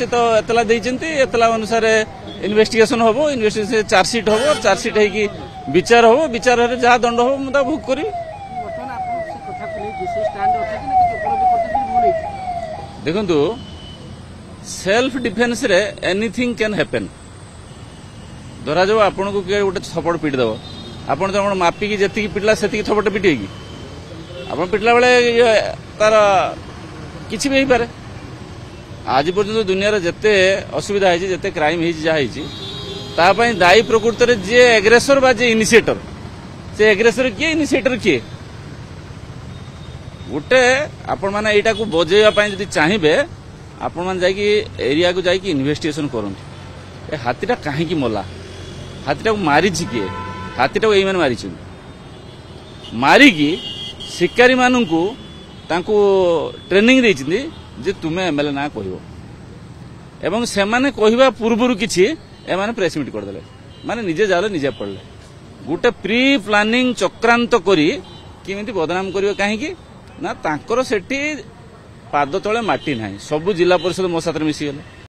से तो एतला देइचंती एतला अनुसार इन्वेस्टिगेशन होबो इन्वेस्टिगेशन चार्जशीट होबो चार्जशीट है कि विचार होबो विचार रे जहा दंड होबो मुदा भोग करी देखंतु सेल्फ डिफेन्स रे एनीथिंग कैन हैपन धरा जाओ आपन को गोटे थपड़ पिट दब आपन जो मापिकी जी पिटला से थपड़ पिटे कि आप पिटला बेले तार किसी भी पारे आज पर्यंत दुनिया जिते असुविधा है जिते क्राइम है दायी प्रकृत में जी एग्रेसर बा जी इनिशिएटर से एग्रेसर किए इनिशिएटर किए गोटे आपण मैंने यहाँ को बजेवा जब चाहिए आपण मैंने एरिया को जाकि इन्वेस्टिगेशन करते हाथीटा कहीं मला हाथीटा को मारी किए हाथीटा को ये मारी मारिकी शिकारी मानू ट्रेनिंग देती जे तुम्हें एमएलए ना कह एवं से माने कहवा पूर्व किसी एमाने प्रेस मीट करदे माने निजे जाले निजे पड़े गोटे प्री प्लानिंग चक्रांत करी किमिति बदनाम करिवे काहेकि ना तांकर सेठी पाद तले माटी नाही सब जिला परिषद मो साथ मिसी गले